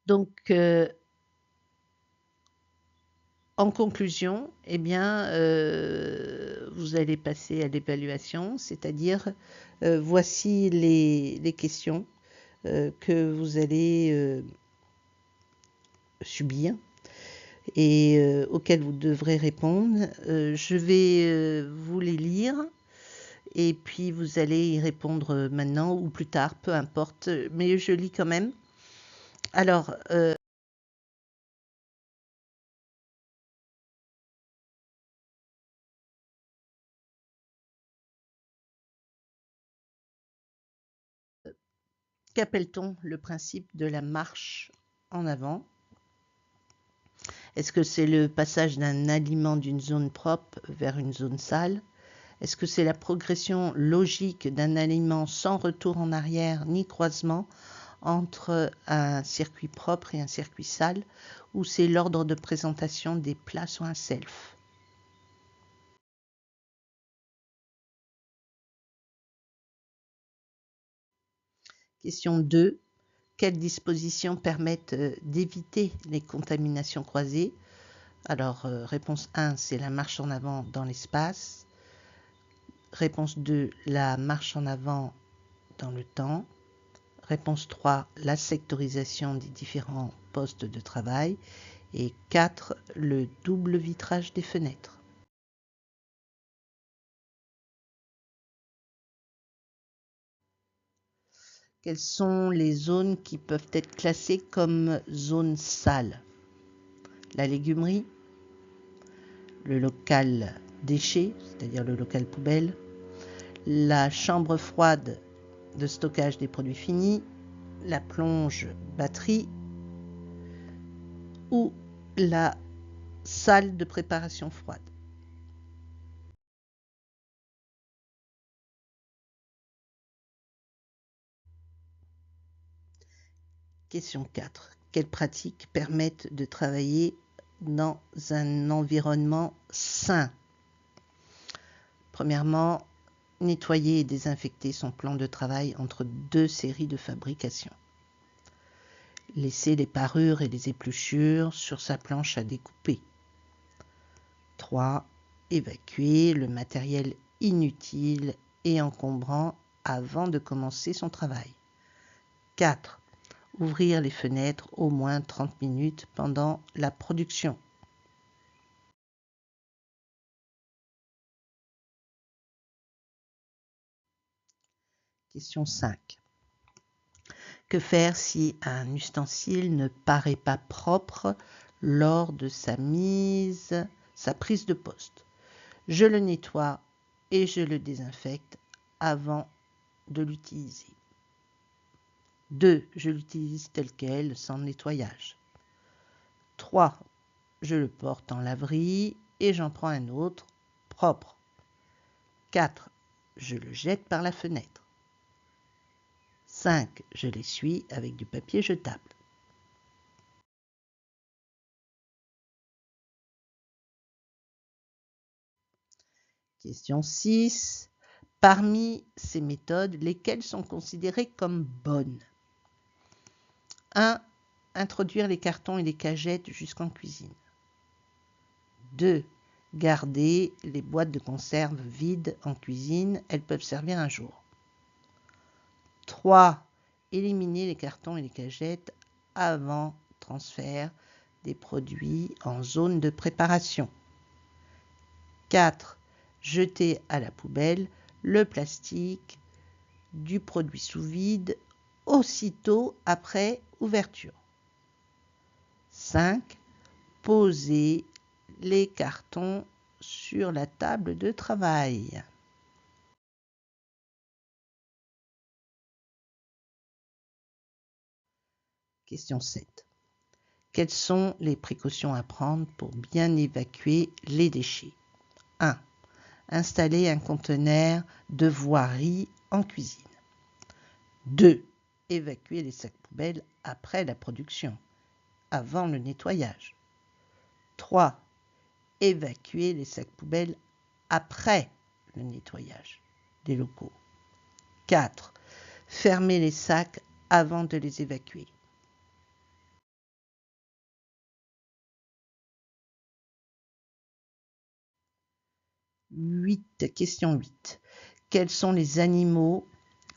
Donc, en conclusion, eh bien, vous allez passer à l'évaluation, c'est-à-dire, voici les questions que vous allez subir et auxquelles vous devrez répondre. Je vais vous les lire et puis vous allez y répondre maintenant ou plus tard, peu importe, mais je lis quand même. Alors, qu'appelle-t-on le principe de la marche en avant? Est-ce que c'est le passage d'un aliment d'une zone propre vers une zone sale? Est-ce que c'est la progression logique d'un aliment sans retour en arrière ni croisement entre un circuit propre et un circuit sale? Ou c'est l'ordre de présentation des plats sur un self? Question 2. Quelles dispositions permettent d'éviter les contaminations croisées? Alors, réponse 1, c'est la marche en avant dans l'espace. Réponse 2, la marche en avant dans le temps. Réponse 3, la sectorisation des différents postes de travail. Et 4, le double vitrage des fenêtres. Quelles sont les zones qui peuvent être classées comme zones sales? La légumerie, le local déchets, c'est-à-dire le local poubelle, la chambre froide de stockage des produits finis, la plonge batterie ou la salle de préparation froide. Question 4. Quelles pratiques permettent de travailler dans un environnement sain? Premièrement, nettoyer et désinfecter son plan de travail entre deux séries de fabrication. Laisser les parures et les épluchures sur sa planche à découper. 3. Évacuer le matériel inutile et encombrant avant de commencer son travail. 4. Ouvrir les fenêtres au moins 30 minutes pendant la production. Question 5. Que faire si un ustensile ne paraît pas propre lors de sa prise de poste? Je le nettoie et je le désinfecte avant de l'utiliser. 2. Je l'utilise tel quel, sans nettoyage. 3. Je le porte en laverie et j'en prends un autre propre. 4. Je le jette par la fenêtre. 5. Je l'essuie avec du papier jetable. Question 6. Parmi ces méthodes, lesquelles sont considérées comme bonnes? 1. Introduire les cartons et les cagettes jusqu'en cuisine. 2. Garder les boîtes de conserve vides en cuisine, elles peuvent servir un jour. 3. Éliminer les cartons et les cagettes avant transfert des produits en zone de préparation. 4. Jeter à la poubelle le plastique du produit sous vide aussitôt après ouverture. 5. Poser les cartons sur la table de travail. Question 7. Quelles sont les précautions à prendre pour bien évacuer les déchets? 1. Installer un conteneur de voirie en cuisine. 2. Évacuer les sacs poubelles après la production, avant le nettoyage. 3. Évacuer les sacs poubelles après le nettoyage des locaux. 4. Fermer les sacs avant de les évacuer. Question 8. Quels sont les animaux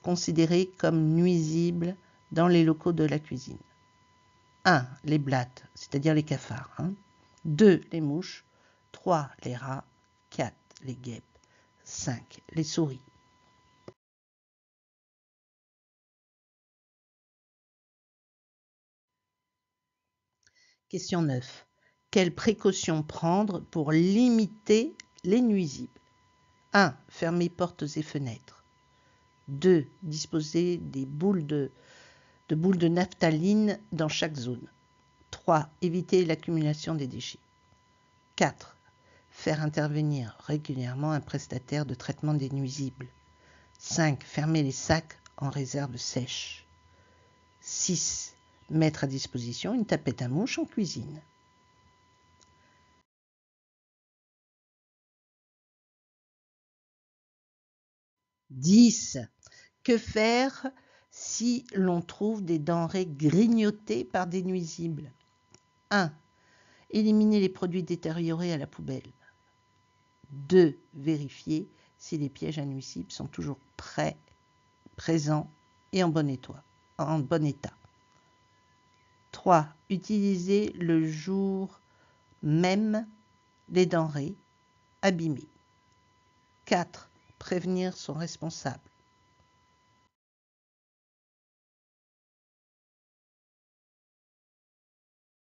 considérés comme nuisibles dans les locaux de la cuisine? 1. Les blattes, c'est-à-dire les cafards. 2. Les mouches. 3. Les rats. 4. Les guêpes. 5. Les souris. Question 9. Quelles précautions prendre pour limiter les nuisibles? 1. Fermer portes et fenêtres. 2. Disposer des boules de naphtaline dans chaque zone. 3. Éviter l'accumulation des déchets. 4. Faire intervenir régulièrement un prestataire de traitement des nuisibles. 5. Fermer les sacs en réserve sèche. 6. Mettre à disposition une tapette à mouche en cuisine. « 10. Que faire si l'on trouve des denrées grignotées par des nuisibles? 1. Éliminer les produits détériorés à la poubelle. 2. Vérifier si les pièges à nuisibles sont toujours présents et en bon état. 3. Utiliser le jour même les denrées abîmées. 4. Prévenir son responsable.